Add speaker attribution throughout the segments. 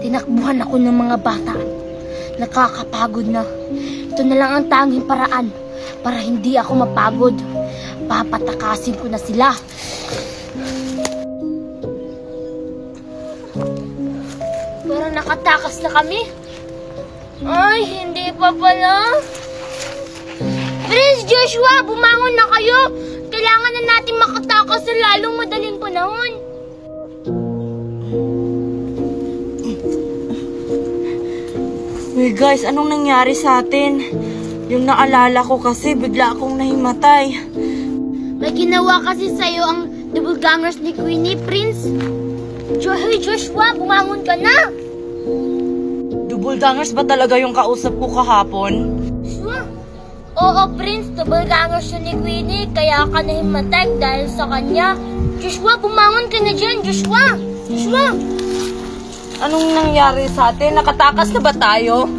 Speaker 1: Tinakbuhan ako ng mga bata. Nakakapagod na. Ito na lang ang tanging paraan para hindi ako mapagod. Papatakasin ko na sila. Parang nakatakas na kami. Ay, hindi pa pala. Prince Joshua, bumangon na kayo. Kailangan na natin makatakas sa lalong madaling panahon.
Speaker 2: Uy guys, anong nangyari sa atin? Yung naalala ko kasi bigla akong nahimatay.
Speaker 1: May ginawa kasi sa'yo ang doppelgangers ni Queenie, Prince. Hey Joshua, bumangon ka na.
Speaker 2: Doppelgangers ba talaga yung kausap ko kahapon?
Speaker 1: Joshua? Oo, Prince, doppelgangers siya ni Queenie, kaya ka nahimatay dahil sa kanya. Joshua, bumangon ka na dyan, Joshua! Joshua!
Speaker 2: Anong nangyari sa atin? Nakatakas na ba tayo?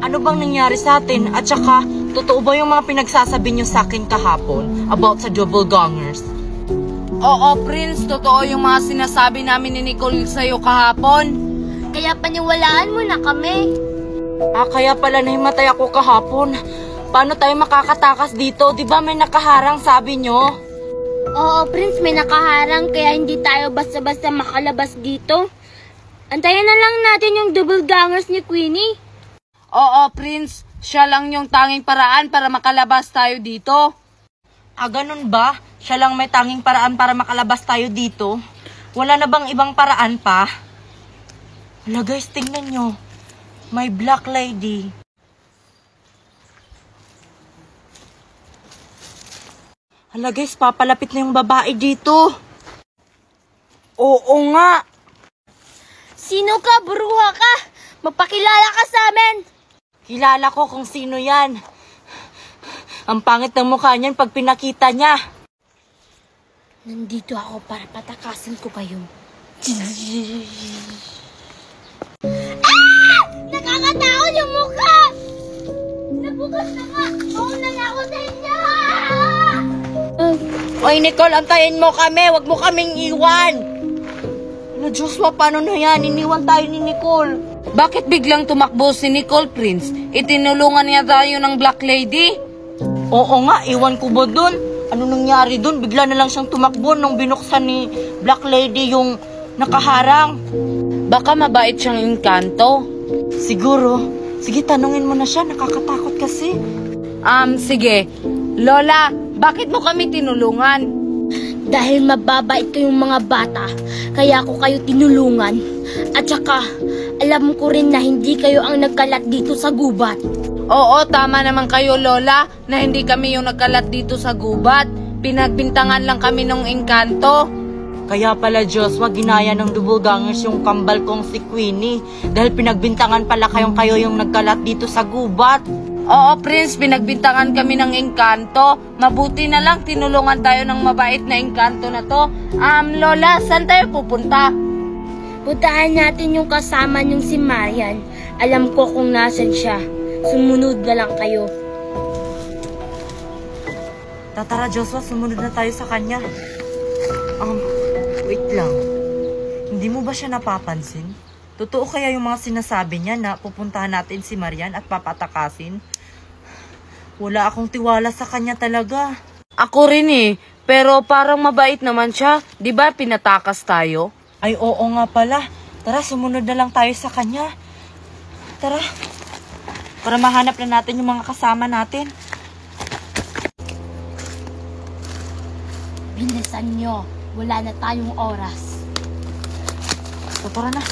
Speaker 2: Ano bang nangyari sa atin? At saka, totoo ba yung mga pinagsasabi niyo sa akin kahapon about sa doppelgangers? Oo, Prince, totoo yung mga sinasabi namin ni Nicole sa'yo kahapon.
Speaker 1: Kaya paniwalaan mo na kami.
Speaker 2: Kaya pala nahimatay ako kahapon. Paano tayo makakatakas dito? Di ba may nakaharang sabi nyo?
Speaker 1: Oo, Prince, may nakaharang kaya hindi tayo basta-basta makalabas dito. Antayin na lang natin yung doppelgangers ni Queenie.
Speaker 2: Oo, Prince. Siya lang yung tanging paraan para makalabas tayo dito. Ganun ba? Siya lang may tanging paraan para makalabas tayo dito? Wala na bang ibang paraan pa? Hala guys, tingnan nyo. May black lady. Hala guys, papalapit na yung babae dito. Oo nga.
Speaker 1: Sino ka? Bruha ka? Magpakilala ka sa amin.
Speaker 2: Kilala ko kung sino yan. Ang pangit ng mukha niyan pag pinakita niya.
Speaker 1: Nandito ako para patakasin ko kayo. Nakakatakot yung mukha! Nabukas na nga! Mauna na ako sa inyo!
Speaker 2: Oy, Nicole, antayin mo kami. Huwag mo kaming iwan. Ano, Joshua, paano na yan? Iniwan tayo ni Nicole. Bakit biglang tumakbo si Nicole, Prince? Itinulungan niya tayo ng Black Lady? Oo nga, iwan ko ba dun? Ano nangyari dun? Bigla na lang siyang tumakbo nung binuksan ni Black Lady yung nakaharang. Baka mabait siyang engkanto. Siguro. Sige, tanungin mo na siya. Nakakatakot kasi. Sige. Lola, bakit mo kami tinulungan?
Speaker 1: Dahil mababait kayong mga bata, kaya ako kayo tinulungan. At saka, alam ko rin na hindi kayo ang nagkalat dito sa gubat.
Speaker 2: Oo, tama naman kayo, Lola, na hindi kami yung nagkalat dito sa gubat. Pinagbintangan lang kami ng engkanto. Kaya pala, Joshua, ginaya ng doppelgangers yung kambal kong si Queenie. Dahil pinagbintangan pala kayo yung nagkalat dito sa gubat. Oo, Prince, pinagbintangan kami ng engkanto. Mabuti na lang, tinulungan tayo ng mabait na engkanto na to. Lola, saan tayo pupunta?
Speaker 1: Puntahan natin yung kasama niyong si Marian. Alam ko kung nasan siya. Sumunod na lang kayo.
Speaker 2: Tara, Joshua, sumunod na tayo sa kanya. Wait lang. Hindi mo ba siya napapansin? Totoo kaya yung mga sinasabi niya na pupuntahan natin si Marian at papatakasin? Wala akong tiwala sa kanya talaga. Ako rin eh. Pero parang mabait naman siya. Di ba pinatakas tayo? Ay oo nga pala. Tara, sumunod na lang tayo sa kanya. Tara. Para mahanap na natin yung mga kasama natin.
Speaker 1: Bilisan nyo. Wala na tayong oras.
Speaker 2: So, tara na.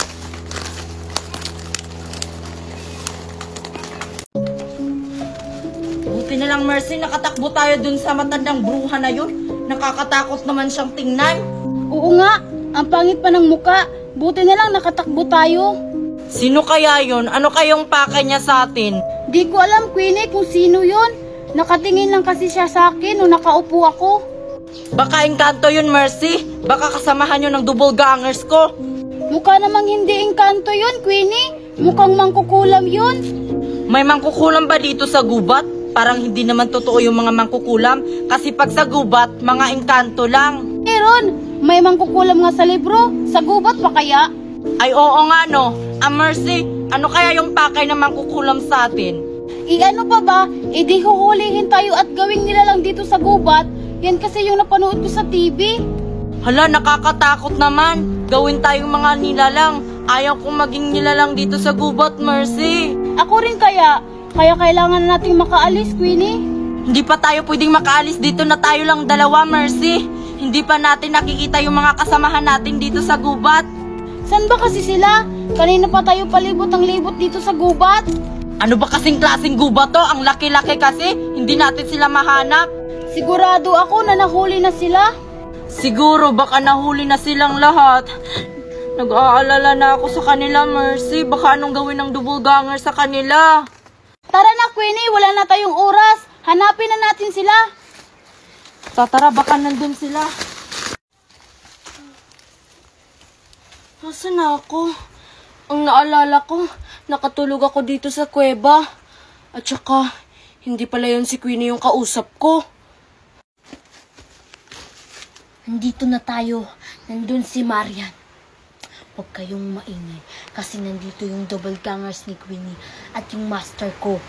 Speaker 2: Buti na lang, Mercy, nakatakbo tayo dun sa matandang bruha na yun. Nakakatakot naman siyang tingnan.
Speaker 3: Oo nga, ang pangit pa ng muka. Buti na lang nakatakbo tayo.
Speaker 2: Sino kaya yun? Ano kayong pake niya sa atin?
Speaker 3: Di ko alam, Queenie, kung sino yun. Nakatingin lang kasi siya sa akin nung nakaupo ako.
Speaker 2: Baka engkanto yun, Mercy. Baka kasamahan yun ng doppelgangers ko.
Speaker 3: Mukha namang hindi engkanto yun, Queenie. Mukhang mangkukulam yun.
Speaker 2: May mangkukulam ba dito sa gubat? Parang hindi naman totoo yung mga mangkukulam. Kasi pag sa gubat, mga engkanto lang.
Speaker 3: Meron, may mangkukulam nga sa libro. Sa gubat pa kaya?
Speaker 2: Ay oo nga no. Mercy, ano kaya yung pakay na mangkukulam sa atin?
Speaker 3: Ano pa ba? Di huhulihin tayo at gawing nila lang dito sa gubat. Yan kasi yung napanood ko sa TV.
Speaker 2: Hala, nakakatakot naman. Gawin tayong mga nilalang. Ayaw kong maging nilalang dito sa gubat, Mercy.
Speaker 3: Ako rin kaya. Kaya kailangan nating makaalis, Queenie.
Speaker 2: Hindi pa tayo pwedeng makaalis dito na tayo lang dalawa, Mercy. Hindi pa natin nakikita yung mga kasamahan natin dito sa gubat.
Speaker 3: San ba kasi sila? Kanina pa tayo palibot ang libot dito sa gubat.
Speaker 2: Ano ba kasing klaseng gubat to? Ang laki-laki kasi. Hindi natin sila mahanap.
Speaker 3: Sigurado ako na nahuli na sila.
Speaker 2: Siguro baka nahuli na silang lahat. Nag-aalala na ako sa kanila, Mercy. Baka anong gawin ng double-ganger sa kanila?
Speaker 3: Tara na, Queenie. Wala na tayong oras. Hanapin na natin sila.
Speaker 2: Tara, baka nandun sila. Nasaan na ako? Ang naalala ko, nakatulog ako dito sa kuweba. At saka, hindi pala yun si Queenie yung kausap ko.
Speaker 1: Nandito na tayo. Nandun si Marian. Huwag kayong maingay kasi nandito yung double gangers ni Queenie at yung master ko.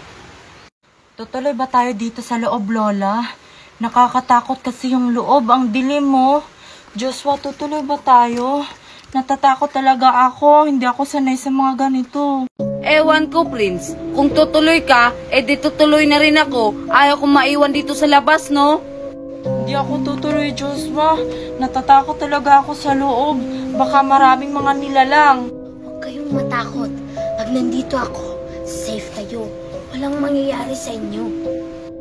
Speaker 2: Tutuloy ba tayo dito sa loob, Lola? Nakakatakot kasi yung loob. Ang dilim mo. Joshua, tutuloy ba tayo? Natatakot talaga ako. Hindi ako sanay sa mga ganito. Ewan ko, Prince. Kung tutuloy ka, di tutuloy na rin ako. Ayaw kong maiwan dito sa labas, no? Hindi ako tutuloy, Joshua. Natatakot talaga ako sa loob. Baka maraming mga nilalang.
Speaker 1: Huwag kayong matakot. Pag nandito ako, safe kayo. Walang mangyayari sa inyo.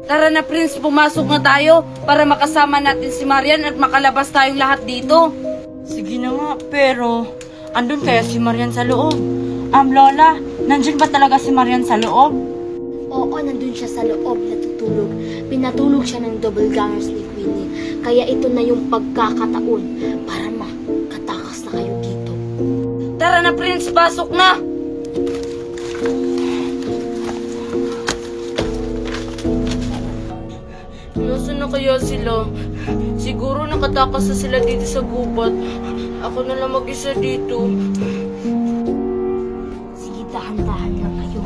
Speaker 2: Tara na, Prince. Pumasok na tayo para makasama natin si Marian at makalabas tayong lahat dito. Sige na nga, pero andun kaya si Marian sa loob? Lola, nandun ba talaga si Marian sa loob?
Speaker 1: Oo, nandun siya sa loob natutulog. Pinatulog siya ng double gangers ni Queenie. Kaya ito na yung pagkakataon para makatakas na kayo dito.
Speaker 2: Tara na, Prince. Pasok na! Nasaan na kaya sila? Siguro nakatakas na sila dito sa gubat. Ako na lang mag-isa dito.
Speaker 1: Sige, dahan-dahan lang kayo.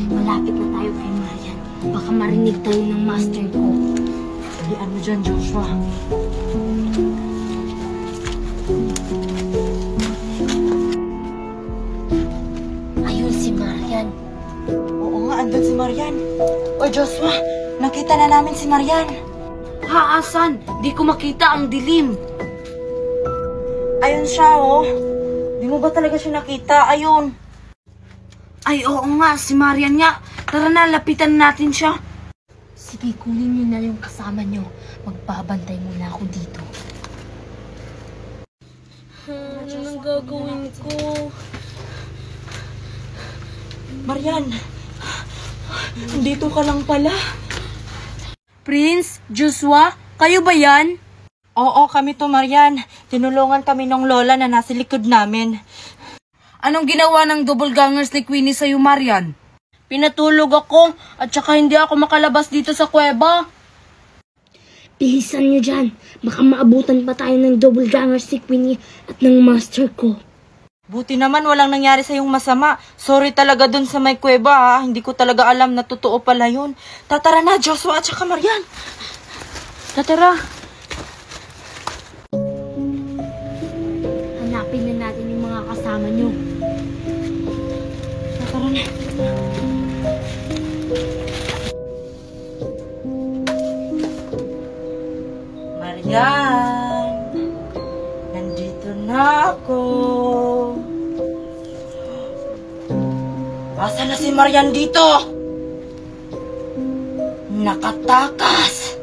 Speaker 1: Malapit na tayo kay Marian. Baka marinig tayo ng master ko.
Speaker 2: Dalian mo dyan, Joshua.
Speaker 1: Ayun si Marian.
Speaker 2: Oo nga, andun si Marian. O Joshua, nakita na namin si Marian. Haasan? Di ko makita, ang dilim. Ayun siya, oh. Di mo ba talaga siya nakita? Ayun. Ay, oo nga, si Marian nga. Tara na, lapitan natin siya.
Speaker 1: Sige, kunin niyo na yung kasama niyo. Magbabantay muna ako dito.
Speaker 2: Ano nang gagawin ko? Marian, dito ka lang pala. Prince, Joshua, kayo ba yan? Oo, kami to, Marian. Tinulungan kami ng lola na nasa likod namin. Anong ginawa ng double gangers ni Queenie sa'yo, Marian? Pinatulog ako at saka hindi ako makalabas dito sa kuweba.
Speaker 1: Bilisan niyo dyan. Baka maabutan pa tayo ng double gangers si Queenie at ng master ko.
Speaker 2: Buti naman walang nangyari sa'yong masama. Sorry talaga dun sa may kuweba, ha. Hindi ko talaga alam na totoo pala yun. Tatara na, Joshua at saka Marian. Tatara.
Speaker 1: Hanapin na natin yung mga kasama niyo.
Speaker 2: Tatara na. Marian, nandito na ako. Asa na si Marian dito? Nakatakas!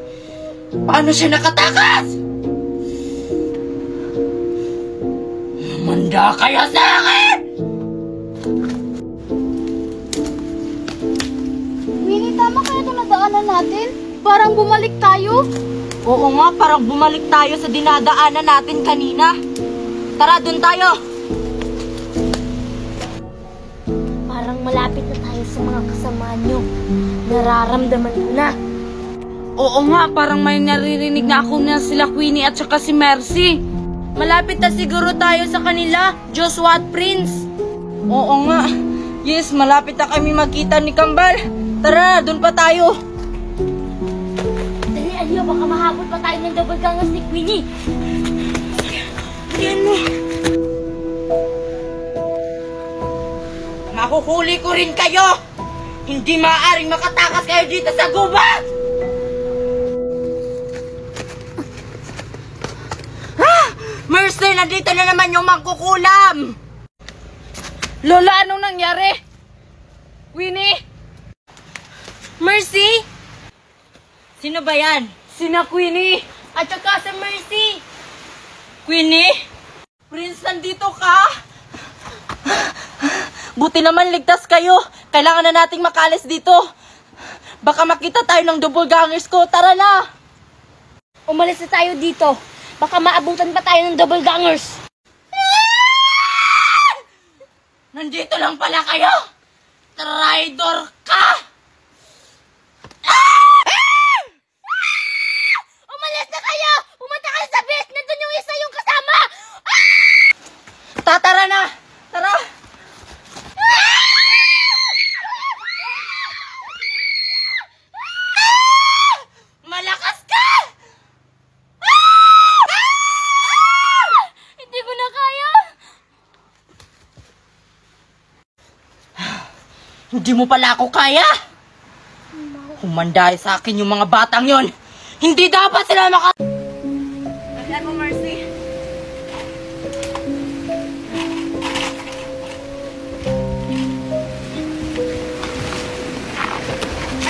Speaker 2: Paano siya nakatakas? Manda kaya sa akin!
Speaker 3: Queenie, tama kaya ito nadaanan natin? Parang bumalik tayo.
Speaker 2: Oo nga, parang bumalik tayo sa dinadaanan natin kanina. Tara, dun tayo!
Speaker 1: Parang malapit na tayo sa mga kasama niyo. Nararamdaman ko na.
Speaker 2: Oo nga, parang may naririnig na ako na sila Queenie at saka si Mercy. Malapit na siguro tayo sa kanila, Joshua at Prince. Oo nga. Yes, malapit na kami magkita ni Kambal. Tara, doon pa tayo.
Speaker 1: Dali, Aliyo, baka mahabol pa tayo ng double gangers ni Queenie.
Speaker 2: Yan mo. Makuhuli ko rin kayo. Hindi maaaring makatakas kayo dito sa gubat. Mercy, nandito na naman yung mangkukulam! Lola, anong nangyari? Winnie? Mercy? Sino ba yan? Sina Queenie at saka si Mercy. Queenie? Prince, nandito ka? Buti naman ligtas kayo. Kailangan na nating makalis dito. Baka makita tayo ng double gangers ko. Tara na!
Speaker 1: Umalis na tayo dito. Baka maabutan pa tayo ng double gangers.
Speaker 2: Nandito lang pala kayo! Traitor ka!
Speaker 1: Umalis na kayo! Pumunta kayo sa base! Nandun yung isa yung kasama!
Speaker 2: Tara na! Tara! Malakas ka!
Speaker 1: Hindi ko na kaya!
Speaker 2: Hindi mo pala ako kaya! Humanday sa akin yung mga batang yon. Hindi dapat sila Ayan mo, Mercy.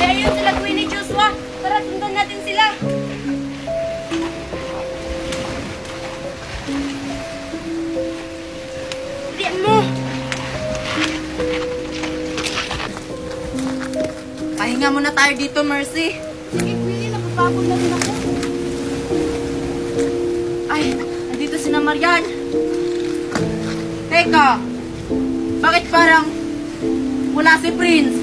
Speaker 2: Ay, ayun sila, Queenie, Joshua. Tara, sundan natin sila. Diyan mo. Pahinga muna tayo dito, Mercy.
Speaker 3: Sige, Queenie, napapagod na rin ako.
Speaker 2: Ay, nandito si na Marian. Teka, bakit parang wala si Prince?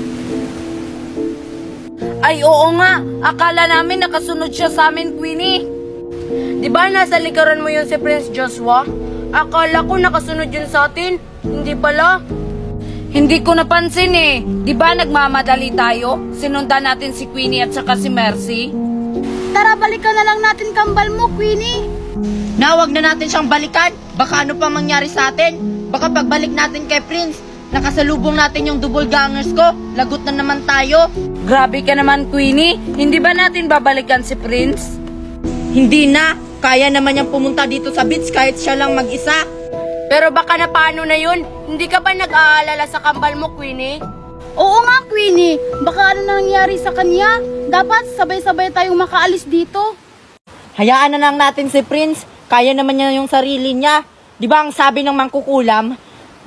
Speaker 2: Ay, oo nga. Akala namin nakasunod siya sa amin, Queenie. Di ba nasa likuran mo yun si Prince Joshua? Akala ko nakasunod yun sa atin. Hindi pala. Hindi ko napansin eh. Di ba nagmamadali tayo? Sinundan natin si Queenie at saka si Mercy.
Speaker 3: Tara, balikan na lang natin Kambal mo, Queenie.
Speaker 2: Nawag na natin siyang balikan. Baka ano pa mangyari sa atin. Baka pagbalik natin kay Prince, nakasalubong natin yung double gangers ko. Lagot na naman tayo. Grabe ka naman, Queenie. Hindi ba natin babalikan si Prince? Hindi na. Kaya naman niyang pumunta dito sa beach kahit siya lang mag-isa. Pero baka na paano na yun? Hindi ka ba nag-aalala sa Kambal mo, Queenie?
Speaker 3: Oo nga, Queenie. Baka ano nangyari sa kanya? Dapat sabay-sabay tayong makaalis dito.
Speaker 2: Hayaan na lang natin si Prince. Kaya naman niya yung sarili niya. Di ba ang sabi ng mangkukulam?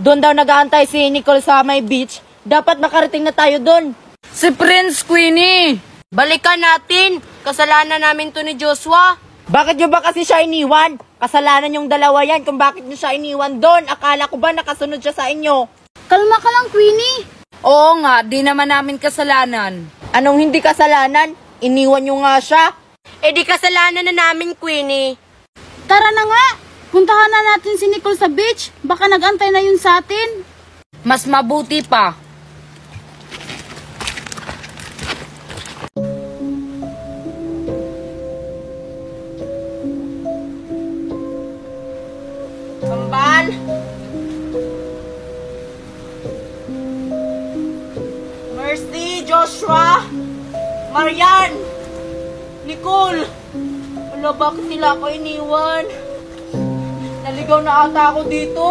Speaker 2: Doon daw nag-aantay si Nicole sa may beach. Dapat makarating na tayo doon. Si Prince, Queenie! Balikan natin! Kasalanan namin to ni Joshua. Bakit nyo ba kasi siya iniwan? Kasalanan yung dalawa yan kung bakit nyo siya iniwan doon. Akala ko ba nakasunod siya sa inyo?
Speaker 3: Kalma ka lang, Queenie.
Speaker 2: Oo nga, di naman namin kasalanan. Anong hindi kasalanan? Iniwan nyo nga siya. Eh di kasalanan na namin, Queenie.
Speaker 3: Tara na nga. Puntahan na natin si Nicole sa beach. Baka nag-antay na yun sa atin.
Speaker 2: Mas mabuti pa. Kambal! Mercy, Joshua, Marian, Nicole. Wala, bakit nila ako iniwan? Naligaw na ata ako dito.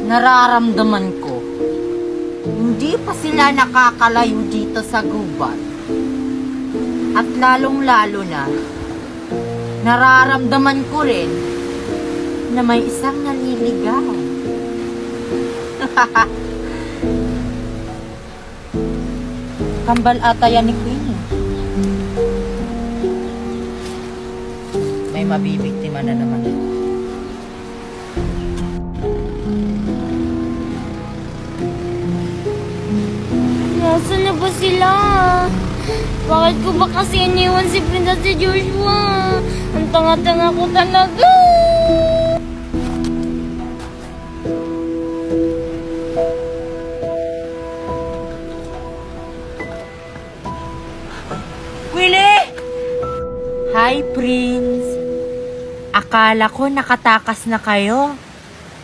Speaker 2: Nararamdaman ko, hindi pa sila nakakalayo dito sa gubat. At lalong-lalo na, nararamdaman ko rin na may isang naliligaw. Kambal ata yan ni Queenie. May mabibiktima na naman.
Speaker 3: Yes,
Speaker 1: Nasaan na ba sila? Bakit ko ba kasi iniwan si Prince at si Joshua? Ang tanga-tanga ko talaga.
Speaker 2: Willie! Hi, Prince. Akala ko nakatakas na kayo.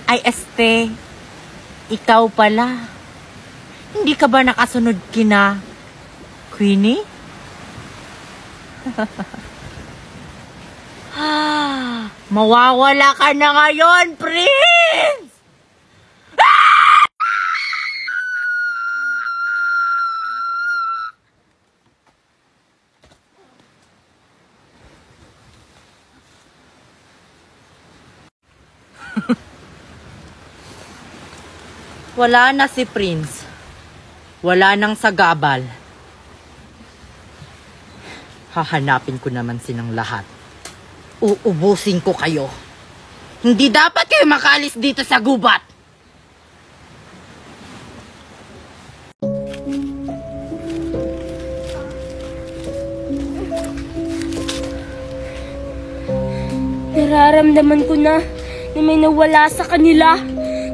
Speaker 2: Ay, ikaw pala. Hindi ka ba nakasunod kina Queenie? Mawawala ka na ngayon, Prince! Wala na si Prince. Wala nang sagabal. Hahanapin ko naman silang lahat. Uubusin ko kayo. Hindi dapat kayo makaalis dito sa gubat.
Speaker 1: Nararamdaman ko na may nawala sa kanila.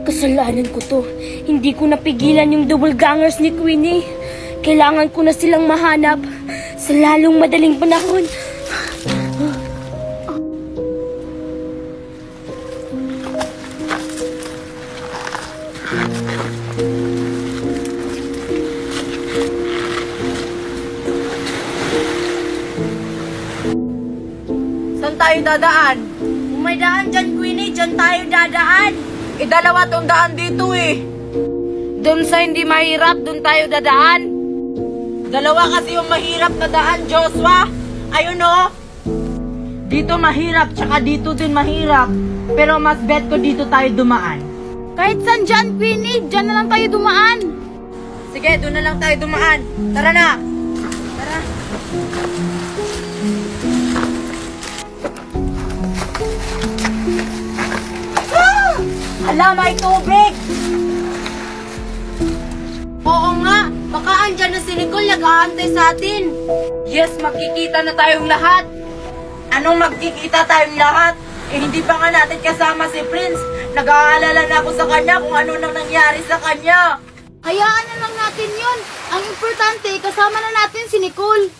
Speaker 1: Kasalanan ko to. Hindi ko napigilan yung double gangers ni Queenie. Kailangan ko na silang mahanap sa lalong madaling panahon.
Speaker 2: Saan tayo dadaan? Kung may daan dyan, Queenie, dyan tayo dadaan. Dalawa tong daan dito eh. Doon sa hindi mahirap, doon tayo dadaan. Dalawa kasi yung mahirap na daan, Joshua. Ayun o. Dito mahirap, tsaka dito din mahirap. Pero mas bet ko dito tayo dumaan.
Speaker 3: Kahit saan dyan, Queenie, dyan na lang tayo dumaan.
Speaker 2: Sige, doon na lang tayo dumaan. Tara na. Tara. Ala, may tubig! Oo nga, baka andyan na si Nicole nag-aantay sa atin. Yes, magkikita na tayong lahat. Anong magkikita tayong lahat? Eh, hindi pa nga natin kasama si Prince. Nag-aalala na ako sa kanya kung ano nang nangyari sa kanya.
Speaker 3: Hayaan na lang natin yun. Ang importante, kasama na natin si Nicole.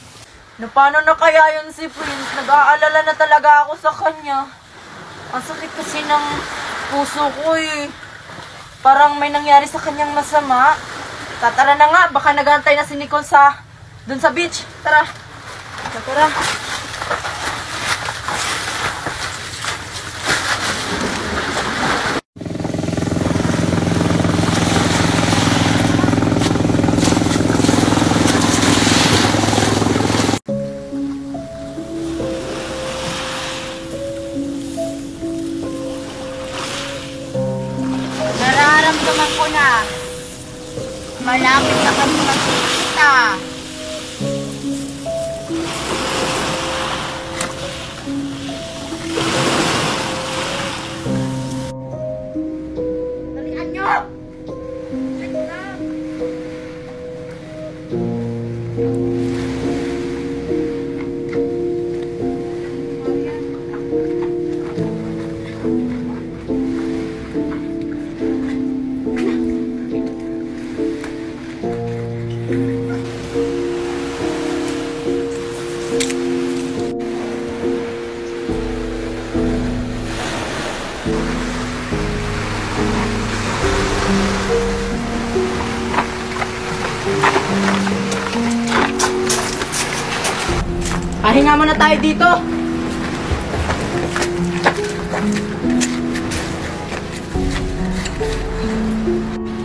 Speaker 2: Paano na kaya yun si Prince? Nag-aalala na talaga ako sa kanya. Ang sakit kasi ng puso ko eh. Parang may nangyari sa kanyang masama. Tara na nga, baka nag-aantay na si Nicole dun sa beach. Tara. Tara.
Speaker 3: Nararamdaman ko na. Malapit na kami magkikita. Dalian nyo!
Speaker 2: Pahinga muna tayo dito.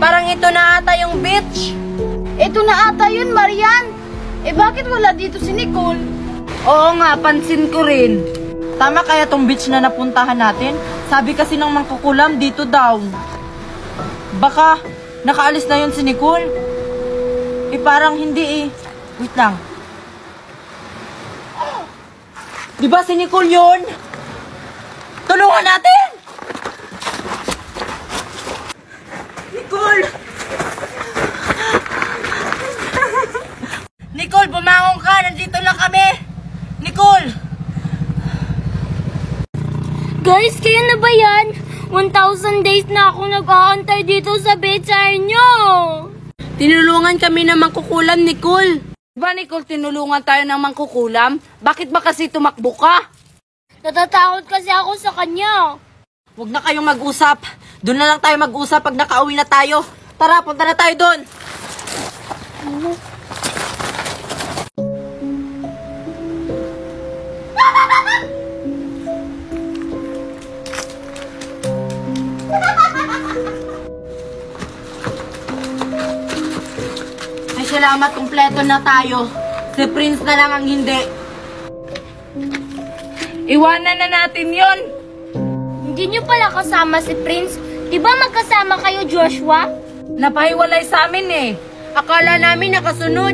Speaker 2: Parang ito na ata yung beach.
Speaker 3: Ito na ata yun, Marian. Eh bakit wala dito si Nicole?
Speaker 2: Oo nga, pansin ko rin. Tama kaya tong beach na napuntahan natin? Sabi kasi ng mangkukulam dito daw. Baka nakaalis na yun si Nicole. Eh parang hindi eh. Wait lang. Diba si Nicole yun? Tulungan natin! Nicole! bumangon ka! Nandito lang kami! Nicole!
Speaker 1: Guys, kayo na ba yan? 1,000 days na ako nag-aantay dito sa bedside nyo.
Speaker 2: Tinulungan kami ng mangkukulam, Nicole. Diba, Nicole, tinulungan tayo ng mangkukulam? Bakit ba kasi tumakbo ka?
Speaker 1: Natatakot kasi ako sa kanya.
Speaker 2: Huwag na kayong mag-usap. Doon na lang tayo mag-usap pag nakauwi na tayo. Tara, punta na tayo doon. Ay, salamat, kumpleto na tayo. Si Prince na lang ang hindi. Iwanan na natin yon.
Speaker 1: Hindi nyo pala kasama si Prince. Diba magkasama kayo, Joshua?
Speaker 2: Napahiwalay sa amin eh. Akala namin nakasunod.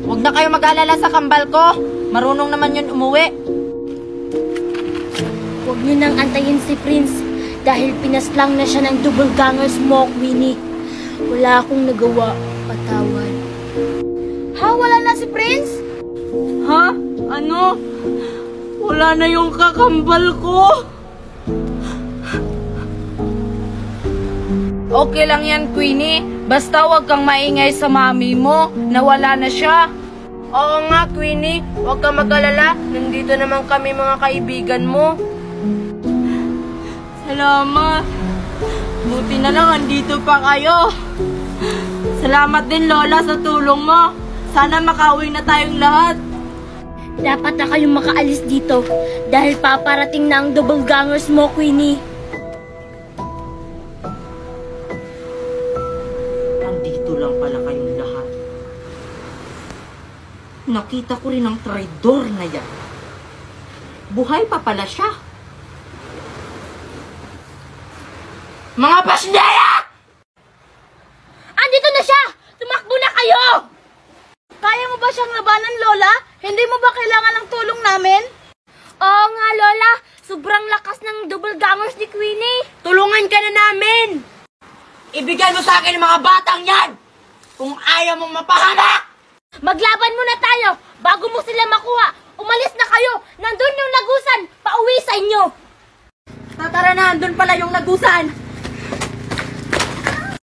Speaker 2: Huwag na kayo mag-alala sa kambal ko. Marunong naman yun umuwi.
Speaker 1: Huwag nyo nang antayin si Prince dahil pinaslang na siya ng double ganger smoke, Winnie. Wala akong nagawa, patawad.
Speaker 3: Ha? Wala na si Prince?
Speaker 2: Ha? Ano? Wala na yung kakambal ko. Okay lang yan, Queenie. Basta wag kang maingay sa mami mo. Nawala na siya. Oo nga, Queenie. Huwag kang mag-alala. Nandito naman kami mga kaibigan mo. Salamat. Buti na lang andito pa kayo. Salamat din, Lola, sa tulong mo. Sana makauwi na tayong lahat.
Speaker 1: Dapat na kayong makaalis dito dahil paparating na ang double ganger smoke, Winnie.
Speaker 2: Andito lang pala kayong lahat. Nakita ko rin ang traidor na yan. Buhay pa pala siya. Mga pasnera!
Speaker 1: Andito na siya! Tumakbo na kayo!
Speaker 3: Kaya mo ba siyang labanan, Lola? Hindi mo ba kailangan ng tulong namin?
Speaker 1: Oo nga, Lola. Sobrang lakas ng double gangers ni Queenie.
Speaker 2: Tulungan ka na namin! Ibigay mo sa akin ang mga batang yan! Kung ayaw mong mapahamak!
Speaker 1: Maglaban muna tayo bago mo sila makuha. Umalis na kayo. Nandun yung nagusan. Pauwi sa inyo.
Speaker 2: Tatara na, andun pala yung nagusan.